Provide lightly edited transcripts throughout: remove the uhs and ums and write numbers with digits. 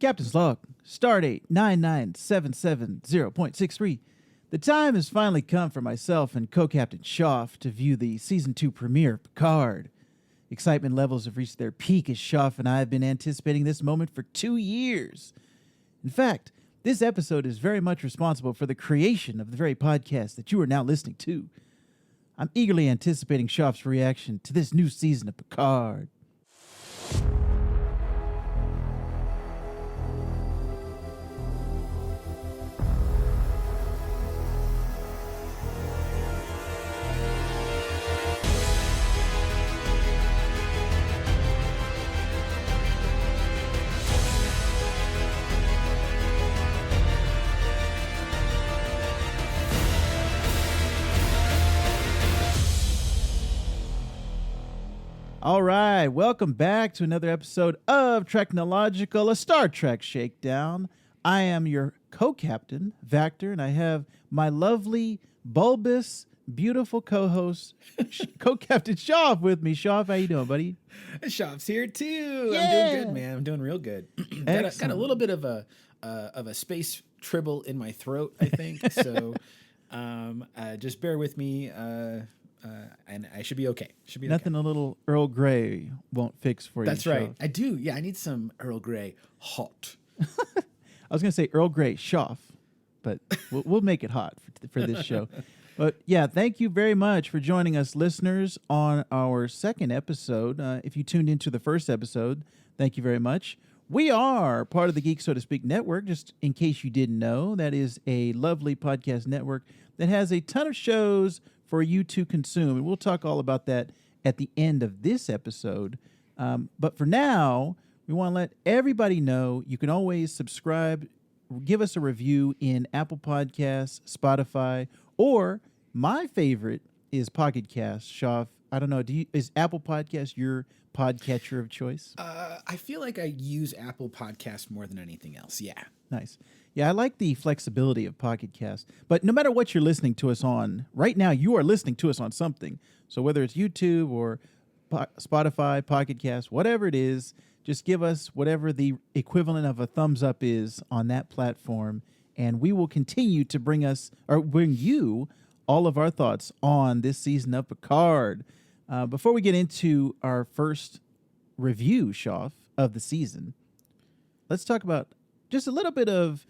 Captain's log, stardate 99770.63. The time has finally come for myself and co-captain Shoff to view the Season 2 premiere of Picard. Excitement levels have reached their peak as Shoff and I have been anticipating this moment for 2 years. In fact, this episode is very much responsible for the creation of the very podcast that you are now listening to. I'm eagerly anticipating Shoff's reaction to this new season of Picard. All right, welcome back to another episode of TREKnological, a Star Trek shakedown. I am your co-captain, Vactor, and I have my lovely, bulbous, beautiful co-captain Shoff with me. Shoff, how you doing, buddy? Shoff's here too. Yeah. I'm doing good, man. I'm doing real good. got a little bit of a space tribble in my throat, I think. So just bear with me. And I should be okay. Should be Nothing okay. a little Earl Grey won't fix for you. That's right. Shoff. I do. Yeah, I need some Earl Grey hot. I was going to say Earl Grey Shoff, but we'll make it hot for this show. But yeah, thank you very much for joining us, listeners, on our second episode. If you tuned into the first episode, thank you very much. We are part of the Geek, So to Speak network, just in case you didn't know. That is a lovely podcast network that has a ton of shows for you to consume. And we'll talk all about that at the end of this episode. But for now, we want to let everybody know you can always subscribe, give us a review in Apple Podcasts, Spotify, or my favorite is Pocket Cast. Shoff, I don't know, is Apple Podcast your podcatcher of choice? I feel like I use Apple Podcasts more than anything else. Yeah. Nice. Yeah, I like the flexibility of Pocket Cast. But no matter what you're listening to us on, right now you are listening to us on something. So whether it's YouTube or Spotify, Pocket Cast, whatever it is, just give us whatever the equivalent of a thumbs up is on that platform, and we will continue to bring you all of our thoughts on this season of Picard. Before we get into our first review, Shoff, of the season, let's talk about just a little bit of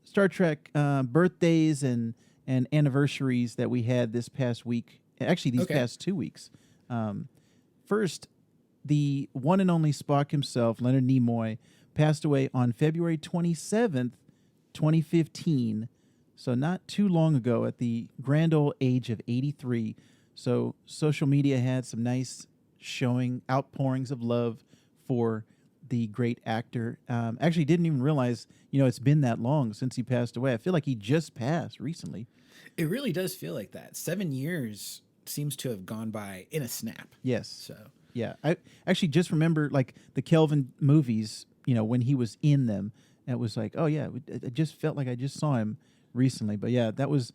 Star Trek birthdays and anniversaries that we had this past week. Actually, these past 2 weeks. First, the one and only Spock himself, Leonard Nimoy, passed away on February 27th, 2015. So not too long ago, at the grand old age of 83. So social media had some nice outpourings of love for the great actor. Actually didn't even realize, it's been that long since he passed away. I feel like he just passed recently. It really does feel like that. 7 years seems to have gone by in a snap. Yes. So yeah, I actually just remember like the Kelvin movies, when he was in them. And it was like, oh yeah, it just felt like I just saw him recently. But yeah, that was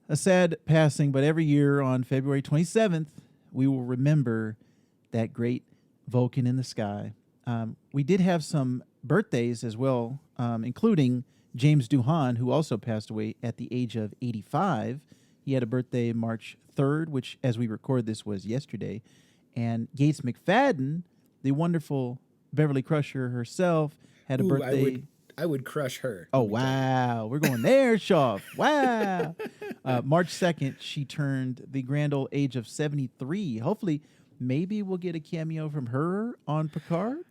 a sad passing. But every year on February 27th, we will remember that great Vulcan in the sky. We did have some birthdays as well, including James Doohan, who also passed away at the age of 85. He had a birthday March 3rd, which, as we record this, was yesterday. And Gates McFadden, the wonderful Beverly Crusher herself, had a birthday. I would crush her. Oh, wow. We're going there, Shoff. Wow. March 2nd, she turned the grand old age of 73. Hopefully, maybe we'll get a cameo from her on Picard.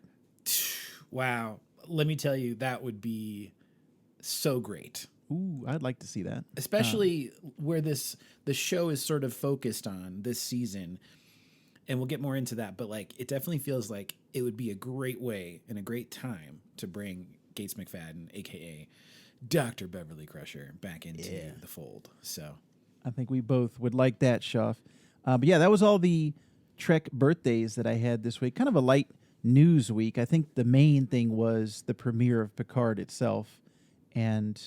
Wow. Let me tell you, that would be so great. Ooh, I'd like to see that. Especially where the show is sort of focused on this season. And we'll get more into that. But like, it definitely feels like it would be a great way and a great time to bring Gates McFadden, a.k.a. Dr. Beverly Crusher, back into the fold. So I think we both would like that, Shoff. But yeah, that was all the Trek birthdays that I had this week. Kind of a light news week. I think the main thing was the premiere of Picard itself. And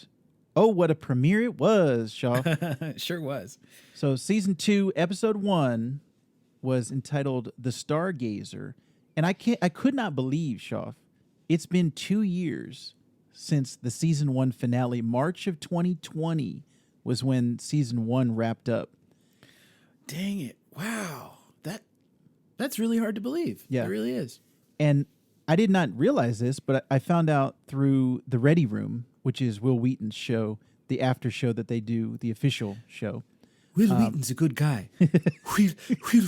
oh, what a premiere it was, Shoff. Sure was. So season 2, episode 1 was entitled The Stargazer. And I could not believe, Shoff, it's been 2 years since the season 1 finale. March of 2020 was when season 1 wrapped up. Dang it. Wow. That's really hard to believe. Yeah. It really is. And I did not realize this, but I found out through the Ready Room, which is Will Wheaton's show, the after show that they do, the official show. Will Wheaton's a good guy. Will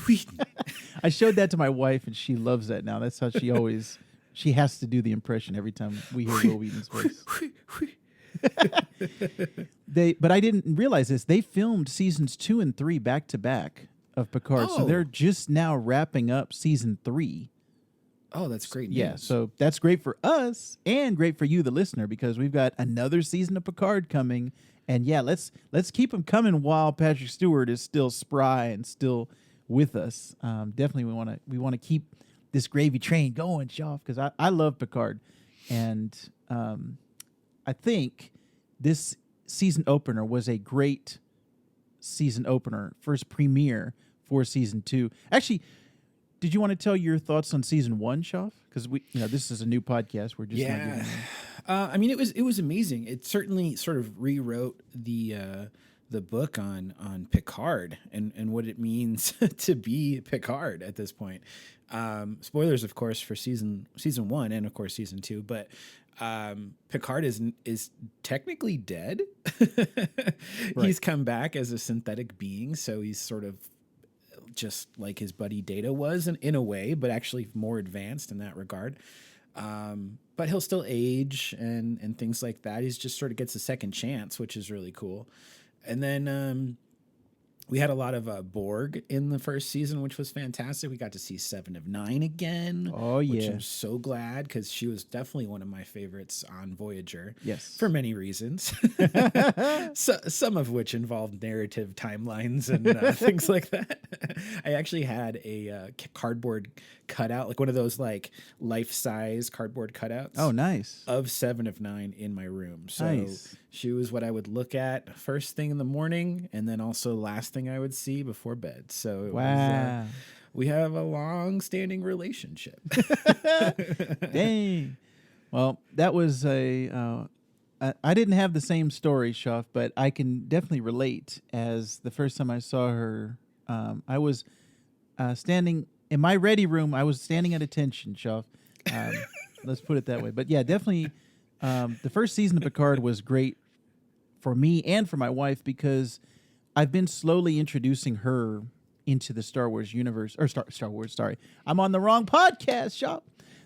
Wheaton. I showed that to my wife, and she loves that now. That's how she has to do the impression every time we hear Will Wheaton's voice. But I didn't realize this. They filmed seasons 2 and 3 back to back of Picard, so they're just now wrapping up season 3. Oh, that's great news. Yeah, so that's great for us and great for you, the listener, because we've got another season of Picard coming. And yeah, let's keep them coming while Patrick Stewart is still spry and still with us. Definitely, we want to keep this gravy train going, Shaw, because I love Picard, and I think this season opener was a great season opener, first premiere for season 2. Actually, did you want to tell your thoughts on season 1, Shaw? Because this is a new podcast. We're just not doing I mean, it was amazing. It certainly sort of rewrote the book on Picard and what it means to be Picard at this point. Spoilers, of course, for season 1 and of course season 2, but Picard is technically dead. Right. He's come back as a synthetic being, so he's sort of just like his buddy Data was in a way, but actually more advanced in that regard. But he'll still age and things like that. He's just sort of gets a second chance, which is really cool. And then we had a lot of Borg in the first season, which was fantastic. We got to see 7 of 9 again. Oh, yeah. Which I'm so glad, because she was definitely one of my favorites on Voyager. Yes. For many reasons. Some of which involved narrative timelines and things like that. I actually had a cardboard cutout, like one of those like life-size cardboard cutouts. Oh, nice. Of 7 of 9 in my room. So nice. She was what I would look at first thing in the morning, and then also last thing I would see before bed. So it was, we have a long-standing relationship. Dang. Well, that was I didn't have the same story, Schaff, but I can definitely relate. As the first time I saw her, I was standing in my Ready Room. I was standing at attention, Schaff. Let's put it that way. But yeah, definitely, the first season of Picard was great for me and for my wife, because I've been slowly introducing her into the Star Wars universe, or Star Wars. Sorry, I'm on the wrong podcast, Schaff.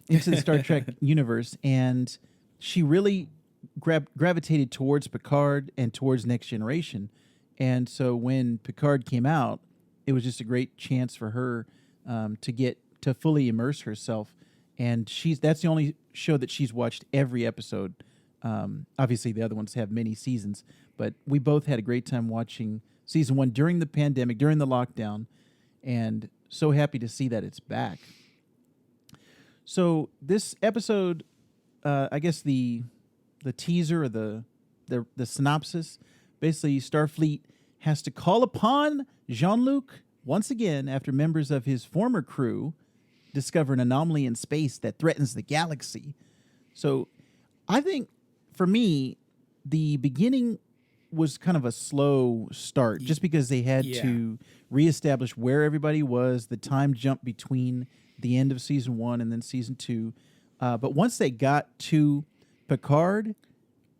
Into the Star Trek universe, and she really gravitated towards Picard and towards Next Generation. And so when Picard came out, it was just a great chance for her to get to fully immerse herself. And that's the only show that she's watched every episode. Obviously, the other ones have many seasons, but we both had a great time watching season 1 during the pandemic, during the lockdown, and so happy to see that it's back. So this episode, I guess the teaser or the synopsis, basically Starfleet has to call upon Jean-Luc once again after members of his former crew discover an anomaly in space that threatens the galaxy. So I think for me, the beginning was kind of a slow start, just because they had to reestablish where everybody was, the time jump between the end of season 1 and then season 2. But once they got to Picard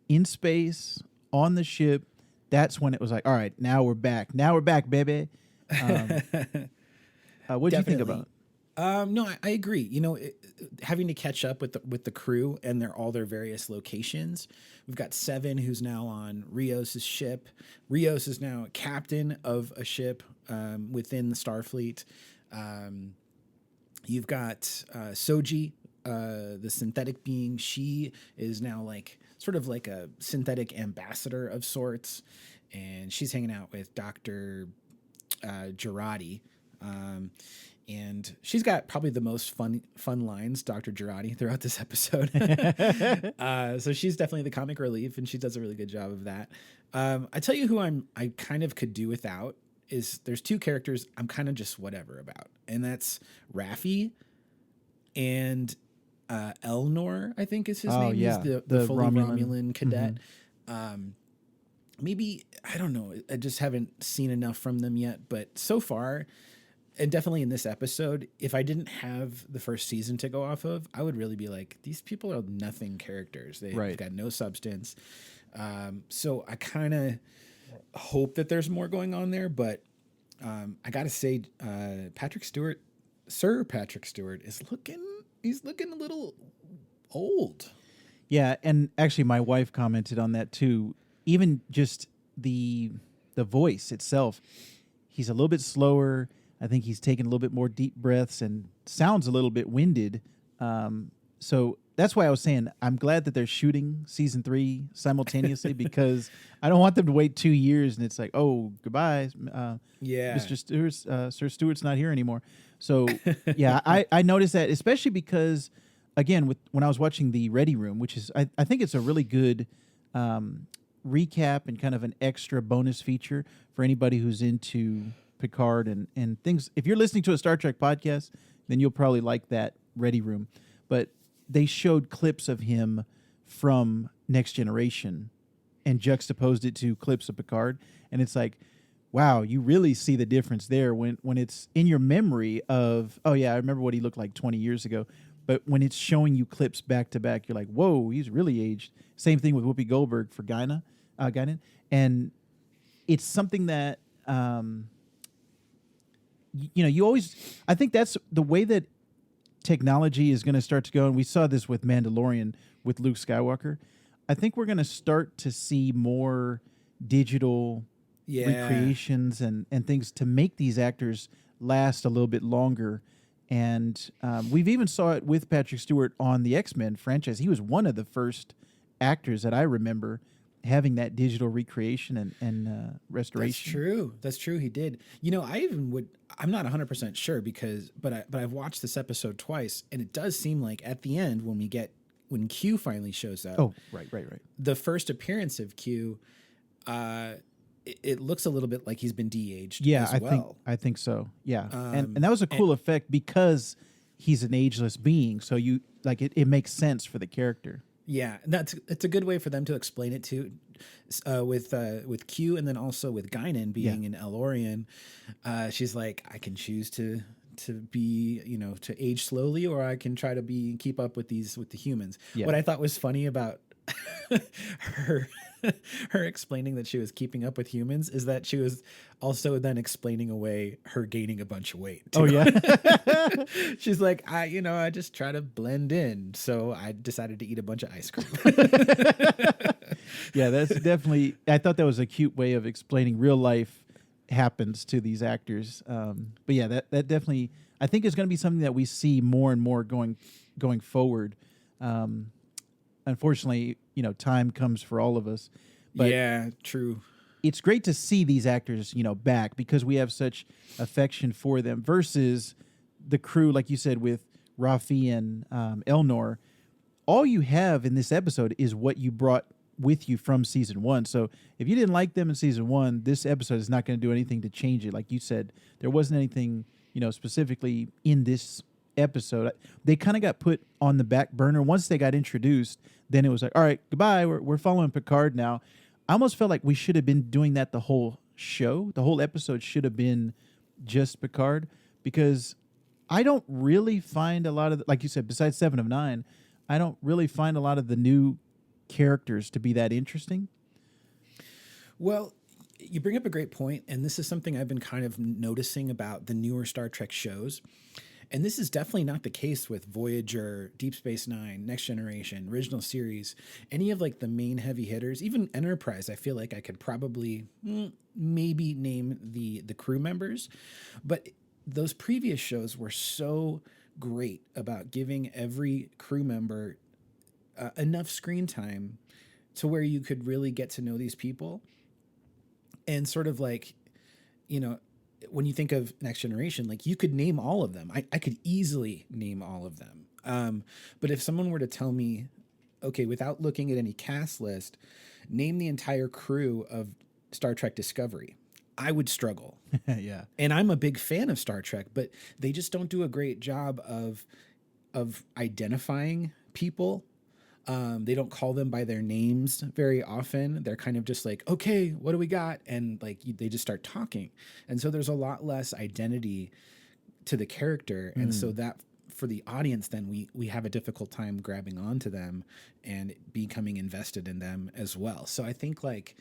in space on the ship, that's when it was like, all right, now we're back. Now we're back, baby. What do you think about it? No, I agree. You know, having to catch up with the crew and all their various locations. We've got 7 who's now on Rios' ship. Rios is now a captain of a ship within the Starfleet. You've got Soji, the synthetic being. She is now sort of like a synthetic ambassador of sorts, and she's hanging out with Dr. Girardi. And she's got probably the most fun lines, Dr. Girardi, throughout this episode. So she's definitely the comic relief, and she does a really good job of that. I tell you who I kind of could do without is there's 2 characters I'm kind of just whatever about, and that's Raffi and Elnor, I think is his Oh, name. yeah. He's the The fully Romulan. Romulan cadet. Maybe, I don't know. I just haven't seen enough from them yet. But so far, and definitely in this episode, if I didn't have the first season to go off of, I would really be like, these people are nothing characters. They've Right. got no substance. So I kind of hope that there's more going on there. But I got to say, Sir Patrick Stewart he's looking a little old. Yeah, and actually, my wife commented on that too. Even just the voice itself, he's a little bit slower. I think he's taking a little bit more deep breaths and sounds a little bit winded. So that's why I was saying I'm glad that they're shooting season 3 simultaneously because I don't want them to wait 2 years and it's like, oh, goodbye, Mr. Stewart, Sir Stewart's not here anymore. So yeah, I noticed that, especially because, again, when I was watching the Ready Room, which is I think it's a really good recap and kind of an extra bonus feature for anybody who's into Picard and things. If you're listening to a Star Trek podcast, then you'll probably like that Ready Room. But they showed clips of him from Next Generation and juxtaposed it to clips of Picard. And it's like, wow, you really see the difference there when it's in your memory of, oh, yeah, I remember what he looked like 20 years ago. But when it's showing you clips back to back, you're like, whoa, he's really aged. Same thing with Whoopi Goldberg for Guinan. And it's something that, you always, I think that's the way that technology is going to start to go. And we saw this with Mandalorian with Luke Skywalker. I think we're going to start to see more digital recreations and things to make these actors last a little bit longer. And we've even saw it with Patrick Stewart on the X-Men franchise. He was one of the first actors that I remember having that digital recreation and restoration. That's true. He did. I'm not 100% sure but I've watched this episode twice, and it does seem like at the end when Q finally shows up. Oh, right. The first appearance of Q, it looks a little bit like he's been de-aged. Yeah, as well. I think so. Yeah, and that was a cool effect because he's an ageless being. So you like it makes sense for the character. Yeah, it's a good way for them to explain it too, with Q, and then also with Guinan being an Elorian. She's like, I can choose to be, to age slowly, or I can try to keep up with the humans. Yeah. What I thought was funny about her explaining that she was keeping up with humans is that she was also then explaining away her gaining a bunch of weight too. Oh yeah. She's like, I just try to blend in, so I decided to eat a bunch of ice cream. Yeah, that's definitely, I thought that was a cute way of explaining real life happens to these actors. But yeah, that definitely, I think is going to be something that we see more and more going forward. Unfortunately, time comes for all of us. But yeah, true. It's great to see these actors, back because we have such affection for them versus the crew, like you said, with Rafi and Elnor. All you have in this episode is what you brought with you from season 1. So if you didn't like them in season 1, this episode is not going to do anything to change it. Like you said, there wasn't anything, specifically in this episode. They kind of got put on the back burner. Once they got introduced, then it was like, all right, goodbye. We're following Picard now. I almost felt like we should have been doing that the whole show. The whole episode should have been just Picard, because I don't really find a lot of, like you said, besides 7 of 9, I don't really find a lot of the new characters to be that interesting. Well, you bring up a great point, and this is something I've been kind of noticing about the newer Star Trek shows. And this is definitely not the case with Voyager, Deep Space Nine, Next Generation, original series, any of like the main heavy hitters, even Enterprise. I feel like I could probably maybe name the crew members, but those previous shows were so great about giving every crew member enough screen time to where you could really get to know these people. And sort of like, when you think of Next Generation, like you could name all of them. I could easily name all of them. But if someone were to tell me, okay, without looking at any cast list, name the entire crew of Star Trek Discovery, I would struggle. Yeah. And I'm a big fan of Star Trek, but they just don't do a great job of of identifying people. They don't call them by their names very often. They're kind of just like, okay, what do we got? And like they just start talking. And so there's a lot less identity to the character. And so that for the audience, then we have a difficult time grabbing onto them and becoming invested in them as well. So I think like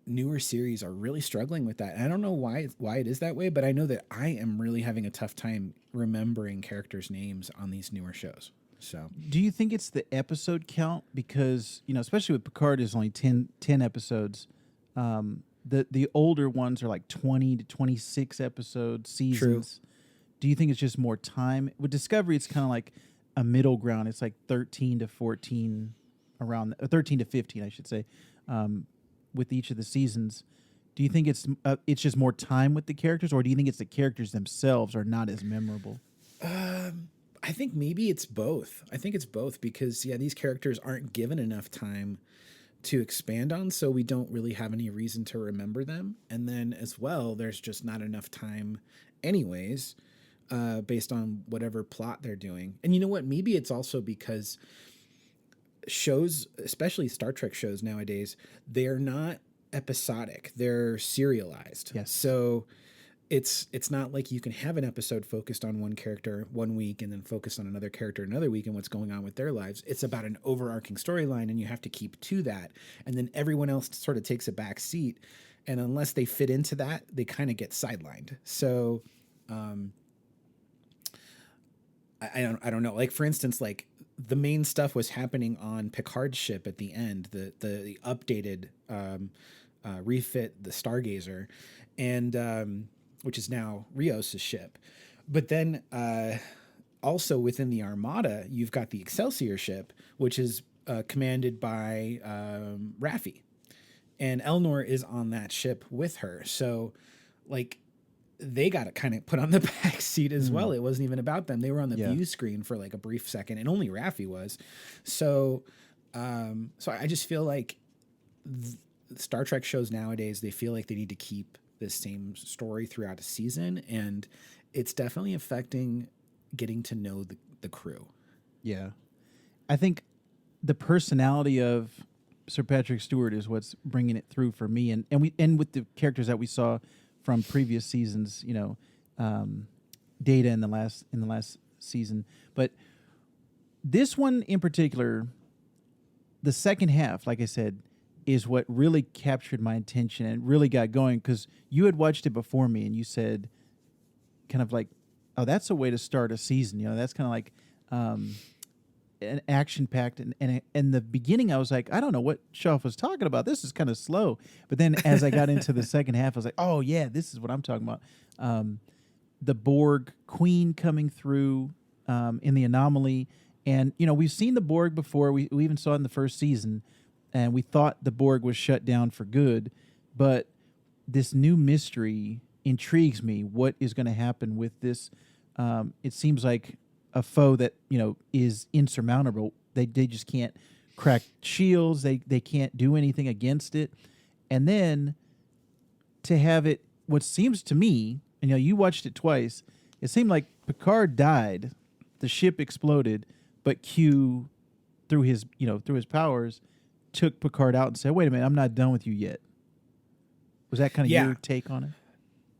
newer series are really struggling with that. And I don't know why it is that way, but I know that I am really having a tough time remembering characters' names on these newer shows. So do you think it's the episode count? Because, you know, especially with Picard is only 10 episodes. The older ones are like 20 to 26 episode seasons. True. Do you think it's just more time? With Discovery, it's kind of like a middle ground. It's like 13 to 14 around 13 to 15, I should say, with each of the seasons. Do you think it's just more time with the characters, or do you think it's the characters themselves are not as memorable? I think maybe it's both. I think it's both because, yeah, these characters aren't given enough time to expand on, so we don't really have any reason to remember them. And then as well, there's just not enough time anyways, based on whatever plot they're doing. And you know what? Maybe it's also because shows, especially Star Trek shows nowadays, they're not episodic. They're serialized. Yes. So it's not like you can have an episode focused on one character one week and then focus on another character another week and what's going on with their lives. It's about an overarching storyline, and you have to keep to that. And then everyone else sort of takes a back seat. And unless they fit into that, they kind of get sidelined. So I don't know. Like, for instance, like the main stuff was happening on Picard's ship at the end, the updated refit, the Stargazer, and which is now Rios' ship. But then also within the Armada, you've got the Excelsior ship, which is commanded by Raffi. And Elnor is on that ship with her. So, like, they got to kind of put on the back seat as well. It wasn't even about them. They were on the view screen for like a brief second, and only Raffi was. So, so I just feel like Star Trek shows nowadays, they feel like they need to keep this same story throughout a season, and it's definitely affecting getting to know the crew. Yeah. I think the personality of Sir Patrick Stewart is what's bringing it through for me, and with the characters that we saw from previous seasons, you know, Data in the last season, but this one in particular, the second half, like I said, is what really captured my attention and really got going, because you had watched it before me and you said kind of like, oh, that's a way to start a season. You know, that's kind of like an action-packed. And in the beginning, I was like, I don't know what Schaff was talking about. This is kind of slow. But then as I got into the second half, I was like, oh, yeah, this is what I'm talking about. The Borg Queen coming through in the anomaly. And, you know, we've seen the Borg before. We even saw it in the first season. And we thought the Borg was shut down for good. But this new mystery intrigues me. What is going to happen with this? It seems like a foe that, you know, is insurmountable. They just can't crack shields. They can't do anything against it. And then to have it, what seems to me, and, you know, you watched it twice, it seemed like Picard died, the ship exploded, but Q, through his powers, took Picard out and said, wait a minute, I'm not done with you yet. Was that kind of your take on it?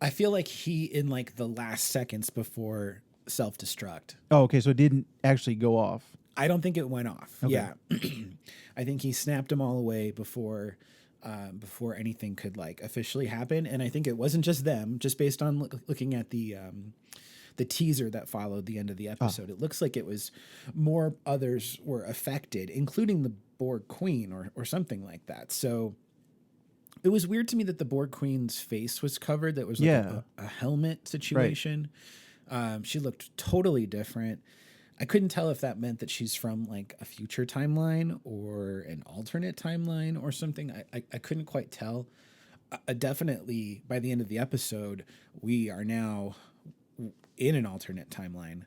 I feel like he, in like the last seconds before self-destruct. Oh, okay, so it didn't actually go off. I don't think it went off. Okay. Yeah. I think he snapped them all away before anything could like officially happen. And I think it wasn't just them, just based on looking at the teaser that followed the end of the episode. It looks like it was more others were affected, including the Borg Queen or something like that. So it was weird to me that the Borg Queen's face was covered. That was like a helmet situation. Right. She looked totally different. I couldn't tell if that meant that she's from like a future timeline or an alternate timeline or something. I couldn't quite tell. Definitely by the end of the episode, we are now in an alternate timeline,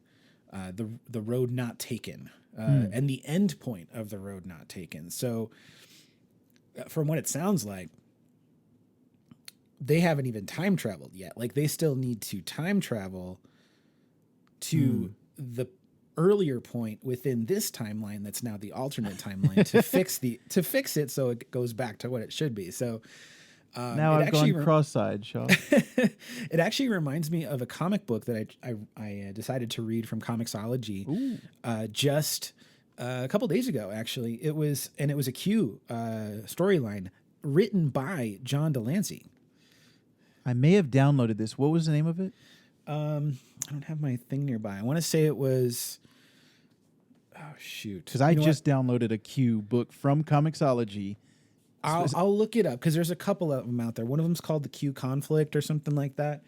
the road not taken, and the end point of the road not taken. So from what it sounds like, they haven't even time traveled yet. Like they still need to time travel to the earlier point within this timeline that's now the alternate timeline to fix it so it goes back to what it should be. So now I've gone cross-eyed, Shaw. It actually reminds me of a comic book that I decided to read from Comixology just a couple days ago. Actually, it was a Q storyline written by John Delancey. I may have downloaded this. What was the name of it? I don't have my thing nearby. I want to say it was. Oh shoot! Because I just downloaded a Q book from Comixology. I'll look it up because there's a couple of them out there. One of them's called the Q Conflict or something like that.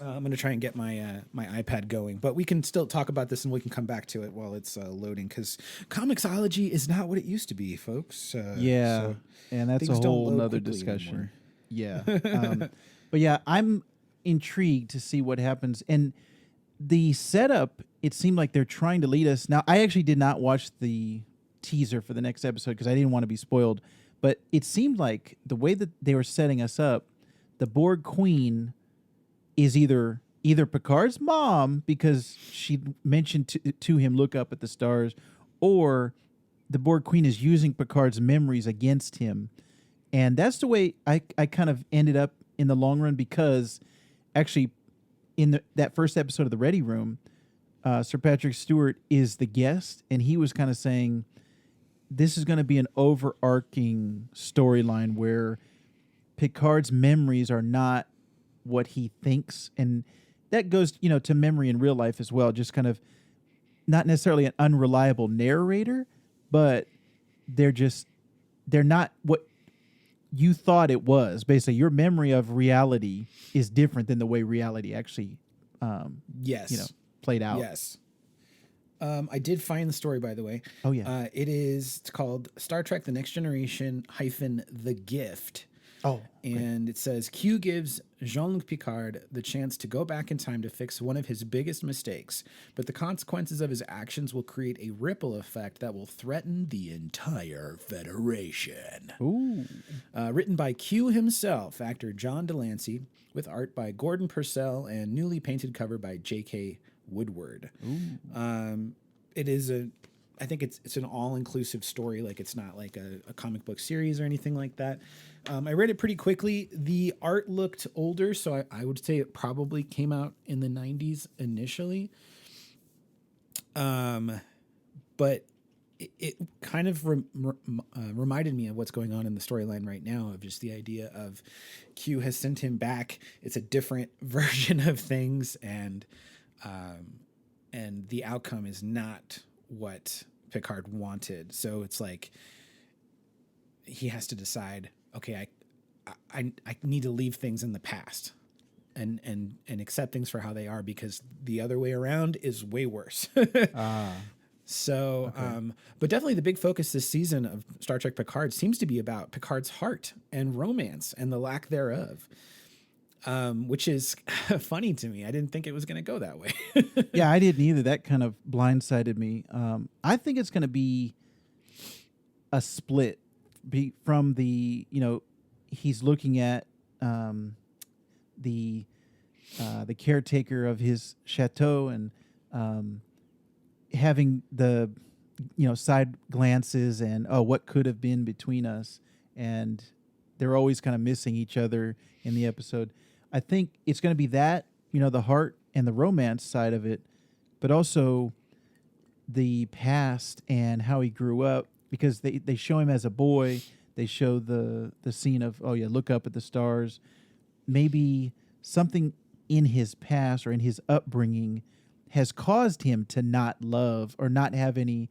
I'm going to try and get my my iPad going, but we can still talk about this and we can come back to it while it's loading because Comixology is not what it used to be, folks. So and that's a whole nother discussion. Anymore. Yeah. But yeah, I'm intrigued to see what happens. And the setup, it seemed like they're trying to lead us. Now, I actually did not watch the teaser for the next episode because I didn't want to be spoiled. But it seemed like the way that they were setting us up, the Borg Queen is either Picard's mom because she mentioned to him, look up at the stars, or the Borg Queen is using Picard's memories against him. And that's the way I kind of ended up in the long run because actually in that first episode of the Ready Room, Sir Patrick Stewart is the guest, and he was kind of saying this is going to be an overarching storyline where Picard's memories are not what he thinks, and that goes, to memory in real life as well. Just kind of not necessarily an unreliable narrator, but they're not what you thought it was. Basically, your memory of reality is different than the way reality actually, played out. Yes. I did find the story, by the way. Oh yeah. It's called Star Trek: The Next Generation - The Gift. Oh, and it says Q gives Jean-Luc Picard the chance to go back in time to fix one of his biggest mistakes, but the consequences of his actions will create a ripple effect that will threaten the entire Federation. Ooh. Written by Q himself, actor John Delancey, with art by Gordon Purcell and newly painted cover by J.K. Woodward. It is I think it's an all-inclusive story. Like, it's not like a comic book series or anything like that. I read it pretty quickly. The art looked older, so I would say it probably came out in the 90s initially. But it kind of reminded me of what's going on in the storyline right now, of just the idea of Q has sent him back. It's a different version of things, and the outcome is not what Picard wanted. So it's like he has to decide, okay, I need to leave things in the past and accept things for how they are, because the other way around is way worse. So, okay. But definitely the big focus this season of Star Trek Picard seems to be about Picard's heart and romance and the lack thereof. Which is funny to me. I didn't think it was going to go that way. Yeah, I didn't either. That kind of blindsided me. I think it's going to be a split from the, he's looking at the caretaker of his chateau and having the, side glances and, what could have been between us. And they're always kind of missing each other in the episode. I think it's going to be that, the heart and the romance side of it, but also the past and how he grew up, because they show him as a boy. They show the scene of, look up at the stars. Maybe something in his past or in his upbringing has caused him to not love or not have any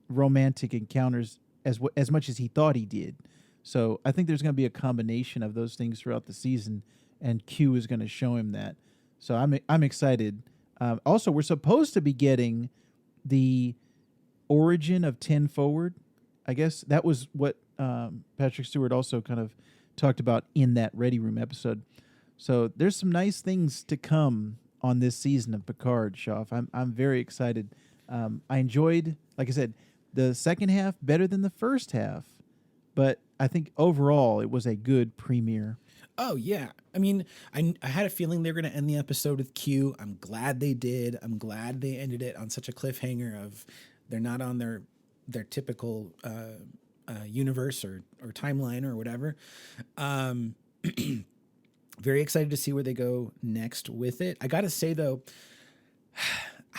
romantic encounters as much as he thought he did. So I think there's going to be a combination of those things throughout the season, and Q is going to show him that. So I'm excited. Also, we're supposed to be getting the origin of 10 Forward. I guess that was what Patrick Stewart also kind of talked about in that Ready Room episode. So there's some nice things to come on this season of Picard, Schaff. I'm very excited. I enjoyed, like I said, the second half better than the first half. But I think overall it was a good premiere. Oh yeah. I mean, I had a feeling they were going to end the episode with Q. I'm glad they did. I'm glad they ended it on such a cliffhanger of they're not on their typical universe or timeline or whatever. Very excited to see where they go next with it. I got to say though,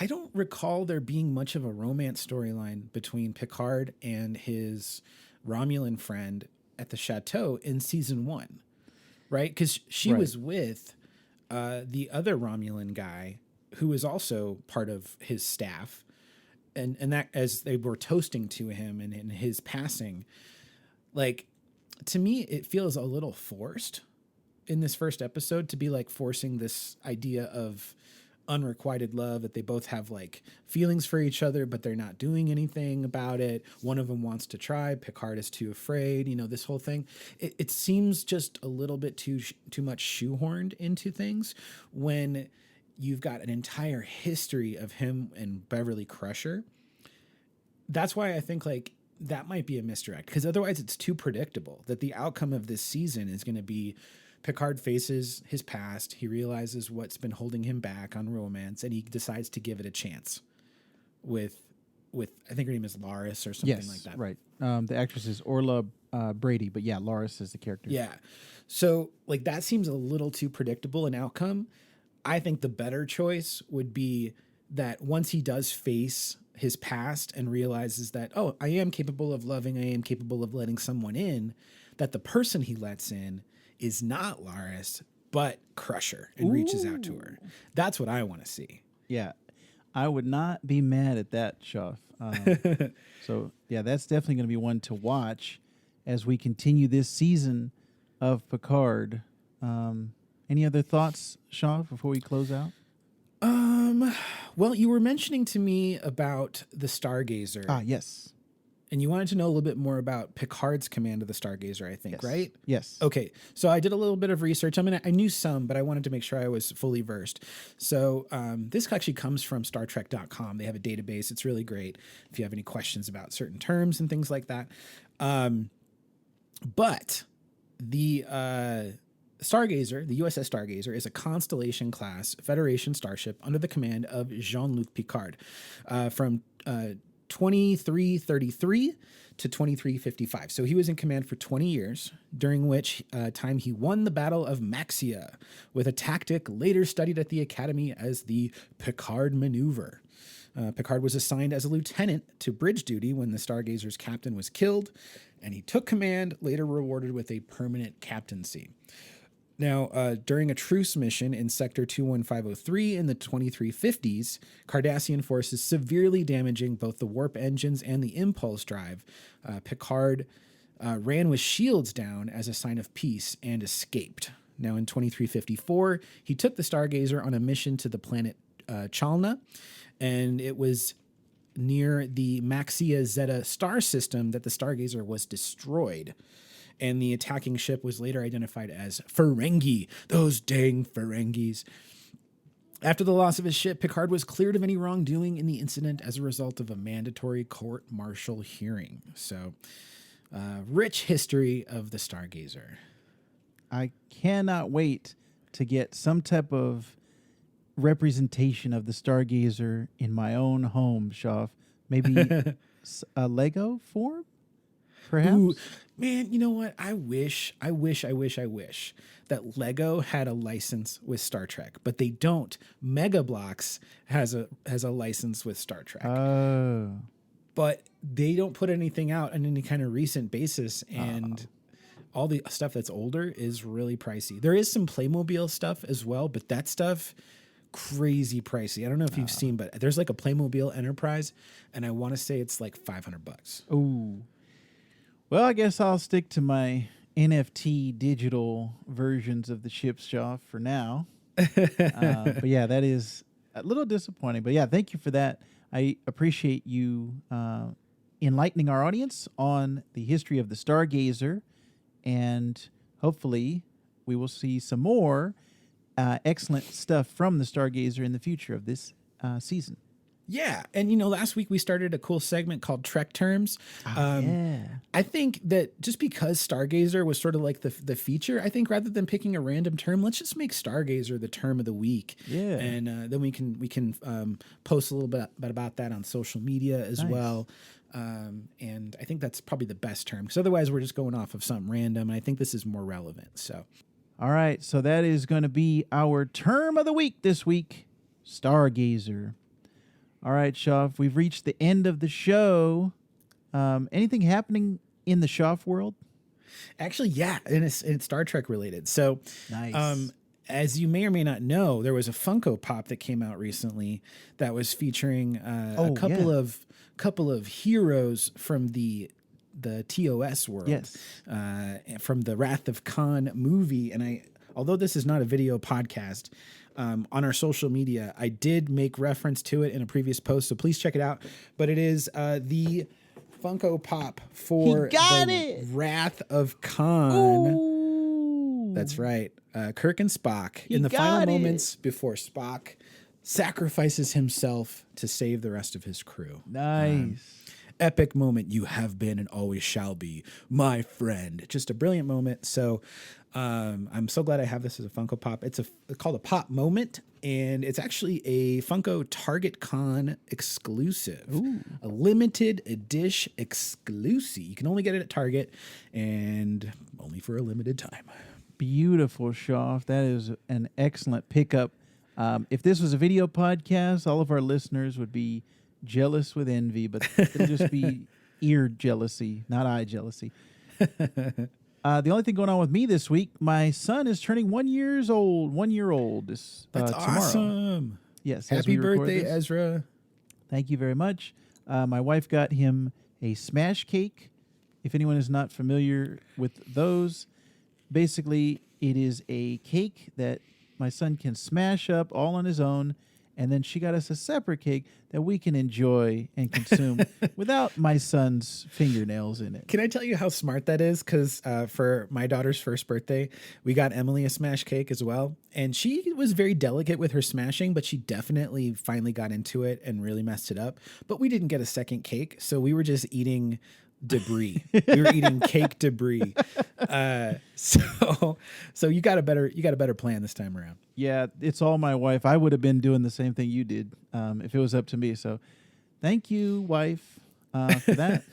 I don't recall there being much of a romance storyline between Picard and his Romulan friend at the chateau in season 1, right? Because she was with the other Romulan guy who was also part of his staff, and that as they were toasting to him and in his passing, like to me it feels a little forced in this first episode to be like forcing this idea of unrequited love, that they both have like feelings for each other, but they're not doing anything about it. One of them wants to try. Picard is too afraid. You know, this whole thing. It seems just a little bit too much shoehorned into things when you've got an entire history of him and Beverly Crusher. That's why I think like that might be a misdirect, because otherwise it's too predictable that the outcome of this season is going to be Picard faces his past. He realizes what's been holding him back on romance, and he decides to give it a chance with I think her name is Laris or something like that. Right. The actress is Orla Brady, but yeah, Laris is the character. Yeah. So like that seems a little too predictable an outcome. I think the better choice would be that once he does face his past and realizes that, oh, I am capable of loving, I am capable of letting someone in, that the person he lets in is not Laris, but Crusher, and reaches out to her. That's what I want to see. Yeah. I would not be mad at that, Shuff. So, yeah, that's definitely going to be one to watch as we continue this season of Picard. Any other thoughts, Shuff, before we close out? Well, you were mentioning to me about the Stargazer. Ah, yes. And you wanted to know a little bit more about Picard's command of the Stargazer, I think, Yes. right? Yes. Okay, so I did a little bit of research. I knew some, but I wanted to make sure I was fully versed. So this actually comes from StarTrek.com. They have a database. It's really great if you have any questions about certain terms and things like that. But the Stargazer, the USS Stargazer, is a Constellation-class Federation starship under the command of Jean-Luc Picard from 2333 to 2355. So he was in command for 20 years, during which time he won the Battle of Maxia with a tactic later studied at the Academy as the Picard Maneuver. Picard was assigned as a lieutenant to bridge duty when the Stargazer's captain was killed, and he took command, later rewarded with a permanent captaincy. Now, during a truce mission in Sector 21503 in the 2350s, Cardassian forces severely damaging both the warp engines and the impulse drive, Picard ran with shields down as a sign of peace and escaped. Now, in 2354, he took the Stargazer on a mission to the planet Chalna, and it was near the Maxia Zeta star system that the Stargazer was destroyed. And the attacking ship was later identified as Ferengi. Those dang Ferengis. After the loss of his ship, Picard was cleared of any wrongdoing in the incident as a result of a mandatory court-martial hearing. So, rich history of the Stargazer. I cannot wait to get some type of representation of the Stargazer in my own home, Shuff. Maybe a Lego form, perhaps? Ooh, man, you know what? I wish that Lego had a license with Star Trek, but they don't. Mega Bloks has a license with Star Trek. Oh. But they don't put anything out on any kind of recent basis, and all the stuff that's older is really pricey. There is some Playmobil stuff as well, but that stuff crazy pricey. I don't know if you've seen, but there's like a Playmobil Enterprise, and I want to say it's like $500. Ooh. Well, I guess I'll stick to my NFT digital versions of the ship's Shuff for now. But yeah, that is a little disappointing. But yeah, thank you for that. I appreciate you enlightening our audience on the history of the Stargazer, and hopefully we will see some more excellent stuff from the Stargazer in the future of this season. Yeah. And, last week we started a cool segment called Trek Terms. Yeah. I think that just because Stargazer was sort of like the feature, I think rather than picking a random term, let's just make Stargazer the term of the week. Yeah. And then we can post a little bit about that on social media as well. And I think that's probably the best term, because otherwise we're just going off of something random. And I think this is more relevant. So, all right. So that is going to be our term of the week this week, Stargazer. All right, Shoff, we've reached the end of the show. Anything happening in the Shoff world? Actually, yeah, and it's Star Trek related. So, nice. As you may or may not know, there was a Funko Pop that came out recently that was featuring a couple of heroes from the TOS world. Yes. From the Wrath of Khan movie. And although this is not a video podcast, on our social media, I did make reference to it in a previous post, so please check it out. But it is the Funko Pop for Wrath of Khan. Ooh. That's right. Kirk and Spock in the final moments before Spock sacrifices himself to save the rest of his crew. Nice. Epic moment. You have been and always shall be my friend. Just a brilliant moment. So I'm so glad I have this as a Funko Pop. It's called a Pop Moment, and it's actually a Funko Target Con exclusive. Ooh. A limited edition exclusive. You can only get it at Target, and only for a limited time. Beautiful, Shoff. That is an excellent pickup. If this was a video podcast, all of our listeners would be jealous with envy, but it'll just be ear jealousy, not eye jealousy. The only thing going on with me this week, my son is turning 1 year old this That's tomorrow. Awesome. Yes. Happy birthday, Ezra. Thank you very much. My wife got him a smash cake. If anyone is not familiar with those, basically it is a cake that my son can smash up all on his own, and then she got us a separate cake that we can enjoy and consume without my son's fingernails in it. Can I tell you how smart that is? Because for my daughter's first birthday, we got Emily a smash cake as well. And she was very delicate with her smashing, but she definitely finally got into it and really messed it up. But we didn't get a second cake, so we were just eating debris. We were eating cake debris. So you got a better plan this time around. Yeah, it's all my wife. I would have been doing the same thing you did if it was up to me. So thank you, wife, for that.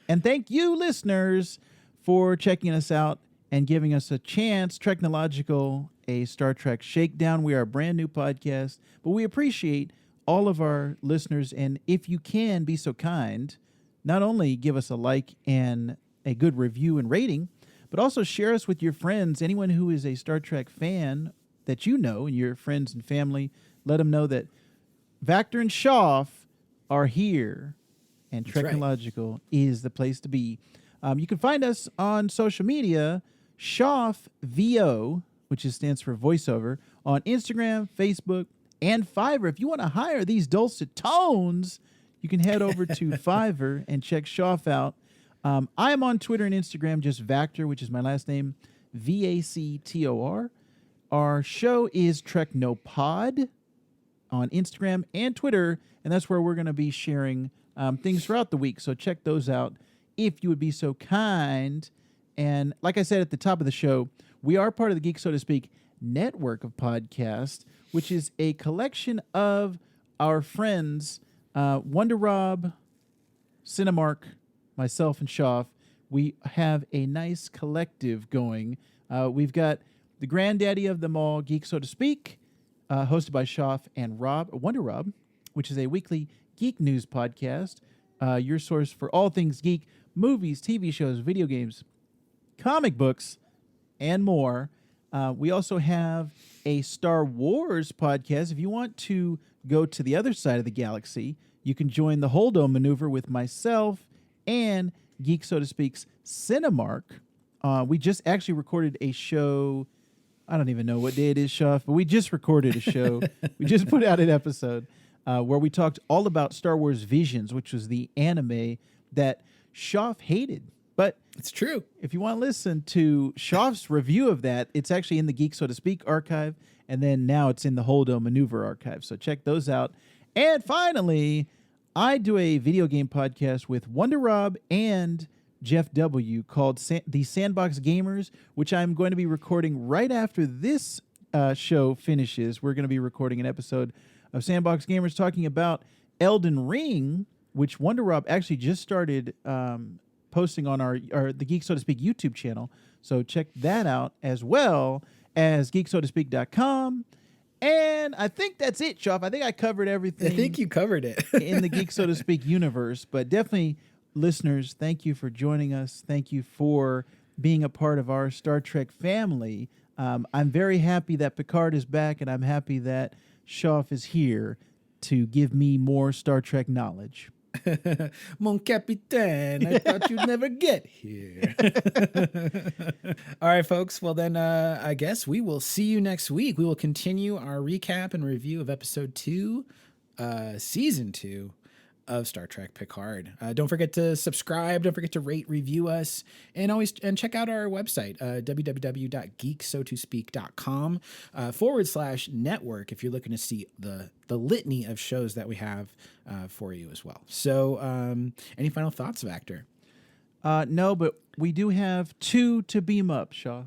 And thank you, listeners, for checking us out and giving us a chance. TREKnological, a Star Trek shakedown. We are a brand new podcast, but we appreciate all of our listeners. And if you can be so kind, not only give us a like and a good review and rating, but also share us with your friends. Anyone who is a Star Trek fan that you know, and your friends and family, let them know that Vactor and Shoff are here, and TREKnological is the place to be. You can find us on social media, Shoff VO, which stands for voiceover, on Instagram, Facebook, and Fiverr. If you want to hire these dulcet tones, you can head over to Fiverr and check Shoff out. I am on Twitter and Instagram, just Vactor, which is my last name, VACTOR. Our show is TREKnopod on Instagram and Twitter, and that's where we're going to be sharing things throughout the week. So check those out if you would be so kind. And like I said at the top of the show, we are part of the Geek, So to Speak, network of podcasts, which is a collection of our friends, Wonder Rob, Cinemark, myself, and Shoff. We have a nice collective going. We've got the granddaddy of them all, Geek, So to Speak, hosted by Shoff and Wonder Rob, which is a weekly geek news podcast, your source for all things geek, movies, TV shows, video games, comic books, and more. We also have a Star Wars podcast. If you want to go to the other side of the galaxy, you can join the Holdo maneuver with myself and Geek, So to Speak's Cinemark. We just actually recorded a show. I don't even know what day it is, Shoff, but we just recorded a show. We just put out an episode where we talked all about Star Wars Visions, which was the anime that Shoff hated. But it's true. If you want to listen to Shoff's review of that, it's actually in the Geek, So to Speak archive, and then now it's in the Holdo Maneuver archive. So check those out. And finally, I do a video game podcast with Wonder Rob and Jeff W. called The Sandbox Gamers, which I'm going to be recording right after this show finishes. We're going to be recording an episode of Sandbox Gamers talking about Elden Ring, which Wonder Rob actually just started posting on our the Geek So to Speak YouTube channel. So check that out, as well as geeksotospeak.com. And I think that's it, Shoff. I think I covered everything. I think you covered it. in the Geek So to Speak universe. But definitely, listeners, thank you for joining us. Thank you for being a part of our Star Trek family. I'm very happy that Picard is back, and I'm happy that Shoff is here to give me more Star Trek knowledge. Mon Capitaine, I thought you'd never get here. All right, folks. Well, then I guess we will see you next week. We will continue our recap and review of episode 2, season 2 of Star Trek Picard. Don't forget to subscribe. Don't forget to rate, review us, and check out our website, www.geeksotospeak.com /network if you're looking to see the litany of shows that we have for you as well. So any final thoughts, Vector? No, but we do have 2 to beam up, Shaw.